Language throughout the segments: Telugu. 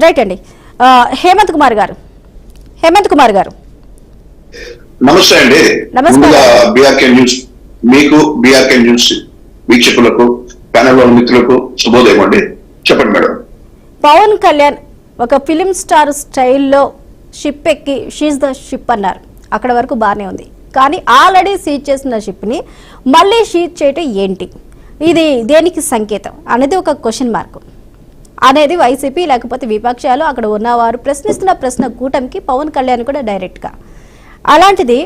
రైట్ అండి. హేమంత్ కుమార్ గారు నమస్తే అండి. బీఆర్కే న్యూస్ మీకు, బీఆర్కే న్యూస్ వీక్షకులకు, ప్యానెల్ మిత్రులకు శుభోదయం అండి. చెప్పండి మేడం. పవన్ కళ్యాణ్ ఒక ఫిలిం స్టార్ స్టైల్లో షిప్ ఎక్కి షీజ్ ద షిప్ అన్నారు. అక్కడ వరకు బాగానే ఉంది. కానీ ఆల్రెడీ సీజ్ చేసిన షిప్ని మళ్ళీ షీజ్ చేయటం ఏంటి, ఇది దేనికి సంకేతం అనేది ఒక క్వశ్చన్ మార్క్ అనేది వైసీపీ లేకపోతే విపక్షాలు అక్కడ ఉన్నవారు ప్రశ్నిస్తున్న ప్రశ్న కూటమికి, పవన్ కళ్యాణ్ కూడా డైరెక్ట్గా. అలాంటిది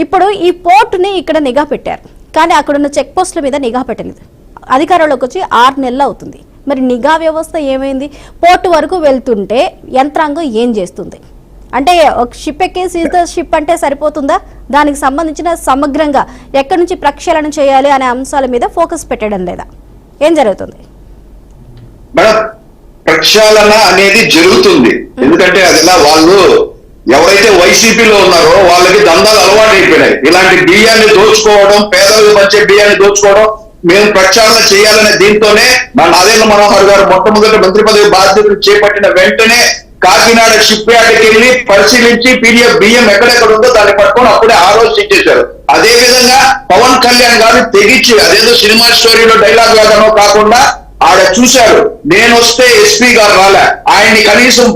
ఇప్పుడు ఈ పోర్టుని ఇక్కడ నిఘా పెట్టారు, కానీ అక్కడున్న చెక్ పోస్టుల మీద నిఘా పెట్టలేదు. అధికారంలోకి వచ్చి 6 నెలలు అవుతుంది. మరి నిఘా వ్యవస్థ ఏమైంది? పోర్టు వరకు వెళ్తుంటే యంత్రాంగం ఏం చేస్తుంది? అంటే ఒక షిప్ ఎక్కేసి షిప్ అంటే సరిపోతుందా? దానికి సంబంధించిన సమగ్రంగా ఎక్కడి నుంచి ప్రక్షాళన చేయాలి అనే అంశాల మీద ఫోకస్ పెట్టడం లేదా? ఏం జరుగుతుంది మేడం? ప్రక్షాళన అనేది జరుగుతుంది. ఎందుకంటే అదిలా వాళ్ళు ఎవరైతే వైసీపీలో ఉన్నారో వాళ్ళకి దందాలు అలవాటు అయిపోయినాయి. ఇలాంటి బియ్యాన్ని దోచుకోవడం, పేదలకు వచ్చే బియ్యాన్ని దోచుకోవడం, మేము ప్రక్షాళన చేయాలనే దీంతోనే మన నాదెండ్ల మనోహర్ గారు మొట్టమొదటి మంత్రి పదవి బాధ్యతలు చేపట్టిన వెంటనే కాకినాడ షిప్ యార్డ్కి వెళ్ళి పరిశీలించి పీడిఎఫ్ బియ్యం ఎక్కడెక్కడ ఉందో దాన్ని పట్టుకొని అప్పుడే ఆలోచించేశారు. అదే విధంగా పవన్ కళ్యాణ్ గారు తెగించి అదేదో సినిమా స్టోరీలో డైలాగ్ లాగానో కాకుండా ఆడ చూశారు. నేను వస్తే ఎస్పీ గారు రాలే, ఆయన్ని కనీసం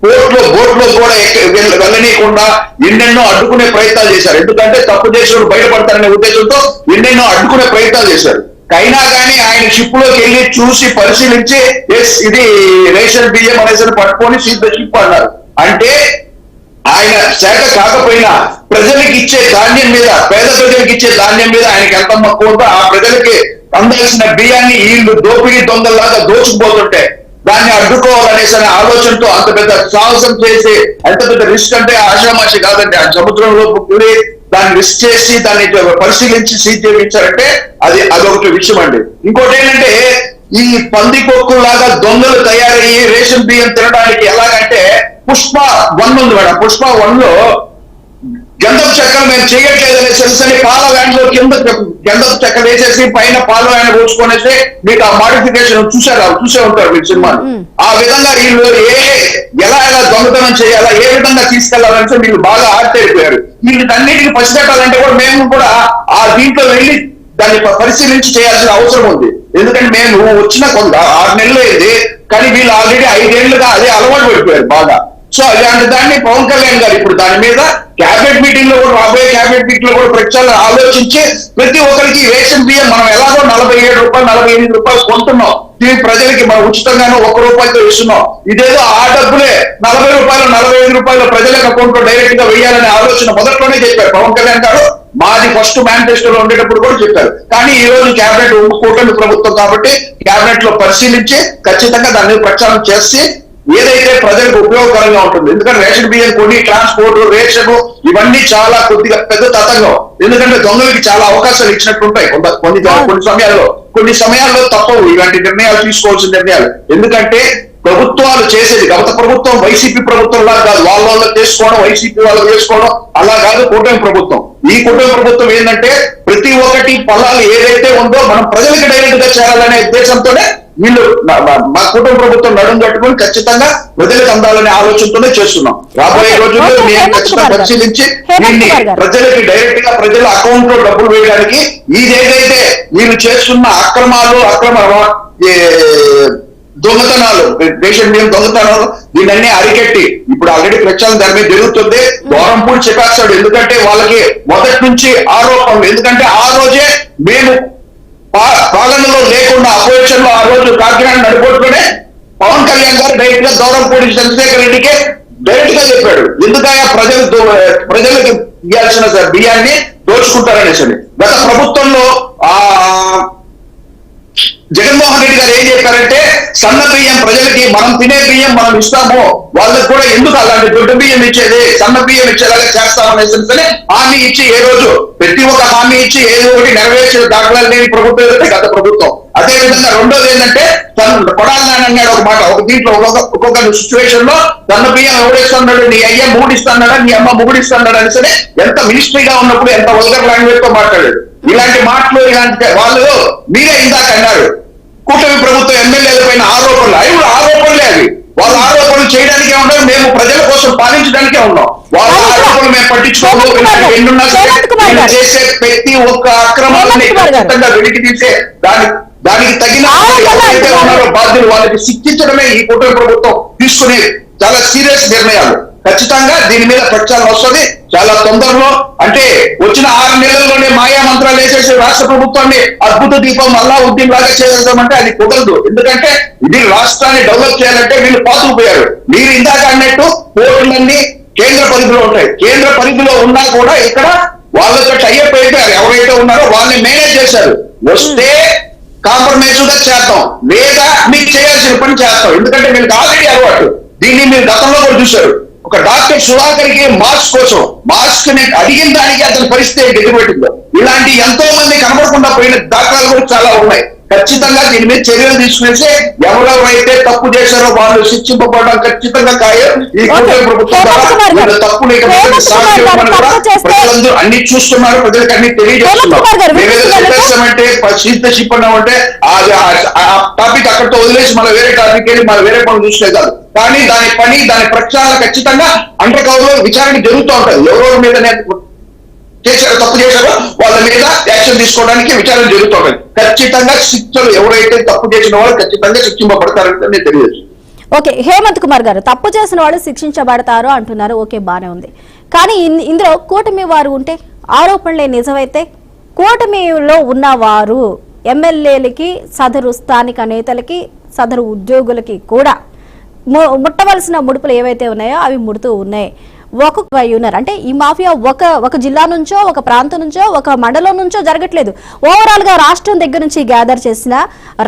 బోట్లో కూడా వెళ్ళనీయకుండా ఎన్నెన్నో అడ్డుకునే ప్రయత్నాలు చేశారు. ఎందుకంటే తప్పు చేసిన బయటపడతారనే ఉద్దేశంతో ఎన్నెన్నో అడ్డుకునే ప్రయత్నాలు చేశారు. అయినా కానీ ఆయన షిప్ లోకి వెళ్ళి చూసి పరిశీలించి ఇది రేషన్ బియ్యం అనేసి పట్టుకొని సీత షిప్ అన్నారు. అంటే ఆయన శాఖ కాకపోయినా ప్రజలకు ఇచ్చే ధాన్యం మీద, పేద ప్రజలకు ఇచ్చే ధాన్యం మీద ఆయనకి ఎంత మక్కువ ఉందో, ఆ ప్రజలకి అందాల్సిన బియ్యాన్ని వీళ్ళు దోపిడీ దొంగల్లాగా దోచుకుపోతుంటే దాన్ని అడ్డుకోవాలనేసి ఆలోచనతో అంత పెద్ద సాహసం చేసి, ఎంత పెద్ద రిస్క్ అంటే ఆషామాషి కాదండి. ఆ సముద్రంలో పుట్టి దాన్ని రిస్క్ చేసి దాన్ని పరిశీలించి సీజ్ చేయించారంటే అదొకటి విషయం అండి. ఇంకోటి ఏంటంటే ఈ పందికొక్కులాగా దొంగలు తయారయ్యి రేషన్ బియ్యం తినడానికి ఎలాగంటే పుష్ప 1 ఉంది మేడం. పుష్ప 1లో గంధపు చెక్కలు మేము చేయట్లేదని తెలుసని పాల వ్యాన్ లో కింద గంధపు చెక్క వేసేసి పైన పాల వ్యాన్ పోసుకొనేసి మీకు ఆ మాడిఫికేషన్ చూసే ఉంటారు మీరు సినిమాలు. ఆ విధంగా వీళ్ళు ఎలా దొంగతనం చేయాలా, ఏ విధంగా తీసుకెళ్లాలంటే వీళ్ళు బాగా ఆశ్చర్యపోయారు. వీళ్ళన్నిటిని పసిగట్టాలంటే కూడా మేము కూడా ఆ దీంట్లో వెళ్ళి దాన్ని పరిశీలించి చేయాల్సిన అవసరం ఉంది. ఎందుకంటే మేము వచ్చిన 6 నెలలు అయింది, కానీ వీళ్ళు ఆల్రెడీ 5 ఏళ్లుగా అదే అలవాటు పడిపోయారు బాగా. సో అలాంటి దాన్ని పవన్ కళ్యాణ్ గారు ఇప్పుడు దాని మీద క్యాబినెట్ మీటింగ్ లో కూడా, రాబోయే క్యాబినెట్ మీటింగ్ లో కూడా ప్రక్షాళన ఆలోచించి ప్రతి ఒక్కరికి రేషన్ బియ్యం మనం ఎలాగో 47 రూపాయలు 48 రూపాయలు కొంటున్నాం, దీని ప్రజలకి మనం ఉచితంగానో 1 రూపాయలతో ఇస్తున్నాం. ఇదేదో ఆ డబ్బులే 40 రూపాయలు 45 రూపాయలు ప్రజలకు అకౌంట్ లో డైరెక్ట్ గా వేయాలనే ఆలోచన మొదట్లోనే చెప్పారు పవన్ కళ్యాణ్ గారు. మాది ఫస్ట్ మేనిఫెస్టోలో ఉండేటప్పుడు కూడా చెప్పారు. కానీ ఈ రోజు క్యాబినెట్ కూటమి ప్రభుత్వం కాబట్టి క్యాబినెట్ లో పరిశీలించి ఖచ్చితంగా దాన్ని ప్రక్షాళన చేసి ఏదైతే ప్రజలకు ఉపయోగకరంగా ఉంటుంది. ఎందుకంటే రేషన్ బియ్యం కొన్ని, ట్రాన్స్పోర్ట్, రేషన్ ఇవన్నీ చాలా కొద్దిగా పెద్ద తతంగం. ఎందుకంటే దొంగలకి చాలా అవకాశాలు ఇచ్చినట్టుంటాయి కొన్ని సమయాల్లో తప్పవు ఇలాంటి నిర్ణయాలు, తీసుకోవాల్సిన నిర్ణయాలు. ఎందుకంటే ప్రభుత్వాలు చేసేది, గత ప్రభుత్వం వైసీపీ ప్రభుత్వం లాగా కాదు, వాళ్ళ చేసుకోవడం, వైసీపీ వాళ్ళు చేసుకోవడం అలా కాదు కూటమి ప్రభుత్వం. ఈ కూటమి ప్రభుత్వం ఏంటంటే ప్రతి ఒక్కటి ఫలాలు ఏదైతే ఉందో మనం ప్రజలకు డైరెక్ట్ గా చేరాలనే ఉద్దేశంతోనే వీళ్ళు మా కూటమి ప్రభుత్వం నడుము కట్టుకుని ఖచ్చితంగా ప్రజలకు అందాలనే ఆలోచనతోనే చేస్తున్నాం. రాబోయే రోజుల్లో మేము ఖచ్చితంగా పరిశీలించి దీన్ని ప్రజలకి డైరెక్ట్ గా ప్రజల అకౌంట్ లో డబ్బులు వేయడానికి ఇదేదైతే వీళ్ళు చేస్తున్న అక్రమ దొంగతనాలు, రేషన్ బియ్యం దొంగతనాలు దీన్ని అరికెట్టి ఇప్పుడు ఆల్రెడీ ప్రక్షాళన దాని మీద జరుగుతుంది. దూరంపూడి చెప్పేస్తాడు. ఎందుకంటే వాళ్ళకి మొదటి నుంచి ఆరోపణలు. ఎందుకంటే ఆ రోజే మేము పాలనలో లేకుండా అపోజిషన్ లో ఆ రోజు కాకినాడ నడిపోట్లోనే పవన్ కళ్యాణ్ గారు డైరెక్ట్ గా దూరంపూడి చంద్రశేఖర్ రెడ్డికి డైరెక్ట్ గా చెప్పాడు, ఎందుకయ్యా ప్రజలకు ఇవ్వాల్సిన బియ్యాన్ని దోచుకుంటారనేసి. గత ప్రభుత్వంలో జగన్మోహన్ రెడ్డి గారు ఏం చెప్పారంటే సన్న బియ్యం ప్రజలకి మనం తినే బియ్యం మనం ఇస్తాము, వాళ్ళకి కూడా ఎందుకు అలాంటి దొడ్డు బియ్యం ఇచ్చేది, సన్న బియ్యం ఇచ్చేలాగా చేస్తామనేసి హామీ ఇచ్చి ఏ రోజు ప్రతి ఒక్క హామీ ఇచ్చి ఏదో ఒకటి నెరవేర్చిన దాఖలాలు లేని ప్రభుత్వం ఏదంటే గత ప్రభుత్వం. అదే విధంగా రెండోది ఏంటంటే కొడాలని అన్నాడు ఒక మాట, ఒక దీంట్లో ఒక్కొక్క సిచ్యువేషన్ లో సన్న బియ్యం ఎవడిస్తున్నాడు, నీ అయ్య మూడిస్తున్నాడా, నీ అమ్మ ముగుడిస్తున్నాడు అని సరే ఎంత మినిస్ట్రీగా ఉన్నప్పుడు ఎంత వల్గర్ లాంగ్వేజ్ తో మాట్లాడాడు. ఇలాంటి మాటలు ఇలాంటి వాళ్ళు మీరే ఇందాక అన్నారు కూటమి ప్రభుత్వం ఎమ్మెల్యేల పైన ఆరోపణలు, అవి కూడా ఆరోపణలే, అవి వాళ్ళ ఆరోపణలు పాలించడానికే ఉన్నాం. వాళ్ళ ఆరోపణలు మేము పట్టించుకోము. ఎన్నున్నా చేసే ప్రతి ఒక్క అక్రమాన్ని ఖచ్చితంగా వెలికి తీసే దానికి తగిన ఎవరైతే ఉన్నారో బాధ్యులు వాళ్ళకి శిక్షించడమే ఈ కూటమి ప్రభుత్వం తీసుకునే చాలా సీరియస్ నిర్ణయాలు. ఖచ్చితంగా దీని మీద ప్రక్షాళన వస్తుంది చాలా తొందరలో. అంటే వచ్చిన 6 నెలల్లోనే మాయా మంత్రాలు వేసేసి రాష్ట్ర ప్రభుత్వాన్ని అద్భుత దీపం అల్లావుద్దీన్ లాగా చేయగలుగుతామంటే అది కుదరదు. ఎందుకంటే ఇది రాష్ట్రాన్ని డెవలప్ చేయాలంటే వీళ్ళు పాతుకుపోయారు. మీరు ఇందాక అన్నట్టు పోర్టులన్నీ కేంద్ర పరిధిలో ఉంటాయి. కేంద్ర పరిధిలో ఉన్నా కూడా ఇక్కడ వాళ్ళతో టైఅప్ అయిపోయారు. ఎవరైతే ఉన్నారో వాళ్ళని మేనేజ్ చేశారు. వస్తే కాంప్రమైజ్ గా చేస్తాం, లేదా మీకు చేయాల్సిన పని చేస్తాం. ఎందుకంటే మీకు ఆల్రెడీ అలవాటు. దీన్ని మీరు గతంలో కూడా చూశారు. ఒక డాక్టర్ సుధాకర్ కి మాస్క్ కోసం మాస్క్ ని అడిగిన దానికి అతని పరిస్థితి ఎదురుపెట్టిందో ఇలాంటి ఎంతో మంది కనబడకుండా పోయిన దాఖలాలు కూడా చాలా ఉన్నాయి. ఖచ్చితంగా దీని మీద చర్యలు తీసుకునేసి ఎవరెవరైతే తప్పు చేశారో వాళ్ళు శిక్షింపబడడం ఖచ్చితంగా ఖాయం. ఈ కూటమి ప్రభుత్వం ద్వారా తప్పు ప్రజలందరూ అన్ని చూస్తున్నారు, ప్రజలకు అన్ని తెలియజేస్తున్నారు. మేమేదో చెప్పేస్తామంటే షిప్ అన్నామంటే ఆ టాపిక్ అక్కడితో వదిలేసి మన వేరే టాపిక్ వెళ్ళి మన వేరే పనులు చూసే కాదు. కానీ దాని ప్రక్షాళన ఖచ్చితంగా అండర్ కవర్ లో విచారణ జరుగుతూ ఉంటుంది. ఎవరెవరి మీద చేశారో తప్పు చేశారో వాళ్ళ మీద యాక్షన్ తీసుకోవడానికి విచారణ జరుగుతుంది. ఖచ్చితంగా శిక్షలు ఎవరైతే తప్పు చేసిన వాళ్ళు ఖచ్చితంగా శిక్షింపబడతారని నేను తెలియదు. ఓకే, హేమంత్ కుమార్ గారు, తప్పు చేసిన వాళ్ళు శిక్షించబడతారు అంటున్నారు. ఓకే, బానే ఉంది. కానీ ఇందులో కూటమి వారు ఉంటే ఆరోపణలే నిజమైతే కూటమిలో ఉన్నవారు ఎమ్మెల్యేలకి, సదరు స్థానిక నేతలకి, సదరు ఉద్యోగులకి కూడా ముట్టవలసిన ముడుపులు ఏవైతే ఉన్నాయో అవి ముడుతూ ఉన్నాయి. ఒక్కొక్క ఉన్నారు అంటే ఈ మాఫియా ఒక జిల్లా నుంచో, ఒక ప్రాంతం నుంచో, ఒక మండలం నుంచో జరగట్లేదు. ఓవరాల్ గా రాష్ట్రం దగ్గర నుంచి గ్యాదర్ చేసిన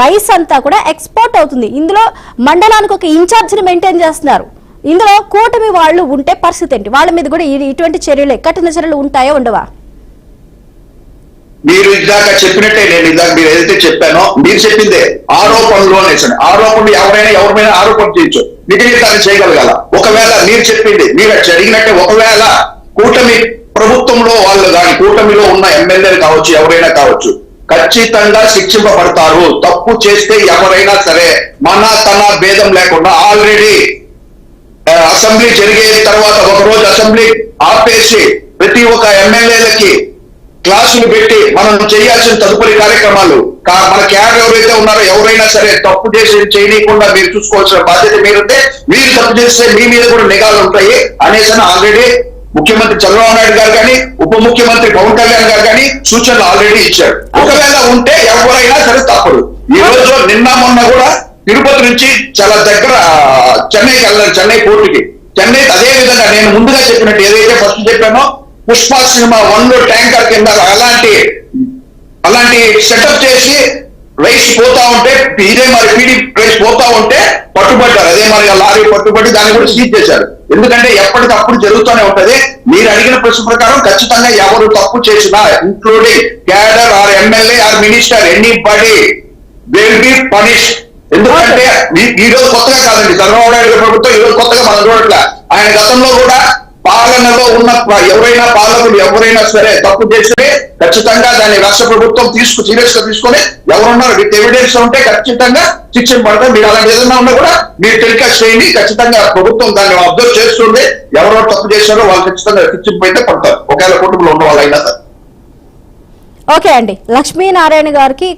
రైస్ అంతా కూడా ఎక్స్పోర్ట్ అవుతుంది. ఇందులో మండలానికి ఒక ఇన్ఛార్జిని మెయింటైన్ చేస్తున్నారు. ఇందులో కూటమి వాళ్ళు ఉంటే పరిస్థితి ఏంటి? వాళ్ళ మీద కూడా ఇటువంటి చర్యలు, కఠిన చర్యలు ఉంటాయో ఉండవా? మీరు ఇందాక చెప్పినట్టే, నేను ఇందాక మీరు ఏదైతే చెప్పానో మీరు చెప్పిందే ఆరోపణలు అనేసి. ఆరోపణలు ఎవరైనా ఆరోపణ చేయొచ్చు, నిజాన్ని చేయగలగాల. ఒకవేళ మీరు చెప్పింది మీరు జరిగినట్టే ఒకవేళ కూటమి ప్రభుత్వంలో వాళ్ళు కానీ కూటమిలో ఉన్న ఎమ్మెల్యేలు కావచ్చు, ఎవరైనా కావచ్చు, ఖచ్చితంగా శిక్షింపబడతారు. తప్పు చేస్తే ఎవరైనా సరే తన భేదం లేకుండా ఆల్రెడీ అసెంబ్లీ జరిగే తర్వాత ఒకరోజు అసెంబ్లీ ఆపేసి ప్రతి ఒక్క ఎమ్మెల్యేలకి క్లాసులు పెట్టి మనం చేయాల్సిన తదుపరి కార్యక్రమాలు మన క్యాడర్ ఎవరైతే ఉన్నారో ఎవరైనా సరే తప్పు చేసి చేయకుండా మీరు చూసుకోవాల్సిన బాధ్యత మీరుంటే, మీరు తప్పు చేస్తే మీ మీద కూడా నిఘాలు ఉంటాయి అనేసి ఆల్రెడీ ముఖ్యమంత్రి చంద్రబాబు నాయుడు గారు కానీ ఉప ముఖ్యమంత్రి పవన్ కళ్యాణ్ గారు కానీ సూచనలు ఆల్రెడీ ఇచ్చారు. ఒకవేళ ఉంటే ఎవరైనా సరే తప్పదు. ఈ రోజు నిన్న మొన్న కూడా తిరుపతి నుంచి చాలా దగ్గర చెన్నైకి వెళ్ళారు, చెన్నై పోర్టుకి. చెన్నై అదే విధంగా నేను ముందుగా చెప్పినట్టు ఏదైతే ఫస్ట్ చెప్పానో పుష్ప సినిమా 1 ట్యాంకర్ కింద అలాంటి సెటప్ చేసి రైస్ పోతా ఉంటే ఇదే మరి పీడీ రైస్ పోతా ఉంటే పట్టుబడ్డారు. అదే మరి లారీ పట్టుబడి దాన్ని కూడా సీజ్ చేశారు. ఎందుకంటే ఎప్పటికప్పుడు జరుగుతూనే ఉంటది. మీరు అడిగిన ప్రశ్న ప్రకారం ఖచ్చితంగా ఎవరు తప్పు చేసినా including cadre or MLA or minister anybody will be punished. ఎందుకంటే ఈ రోజు కొత్తగా కాదండి, చంద్రబాబు నాయుడు ప్రభుత్వం ఈ రోజు కొత్తగా మనం చూడట్లే. ఆయన గతంలో కూడా పాలనలో ఉన్న ఎవరైనా పాలకులు ఎవరైనా సరే తప్పు చేస్తే ఖచ్చితంగా దాన్ని రాష్ట్ర ప్రభుత్వం సీరియస్ గా తీసుకొని ఎవరున్నారు విత్ ఎవిడెన్స్ ఉంటే ఖచ్చితంగా శిక్షణ పడతాం. మీరు అలాంటి ఏదైనా ఉన్నా కూడా మీరు టెలికాస్ట్ చేయండి. ఖచ్చితంగా ప్రభుత్వం దాన్ని అబ్జర్వ్ చేస్తుంది. ఎవరో తప్పు చేశారో వాళ్ళు ఖచ్చితంగా శిక్షింపైతే పడతారు, ఒకవేళ కుటుంబంలో ఉన్న వాళ్ళైనా సరే. ఓకే అండి, లక్ష్మీనారాయణ గారికి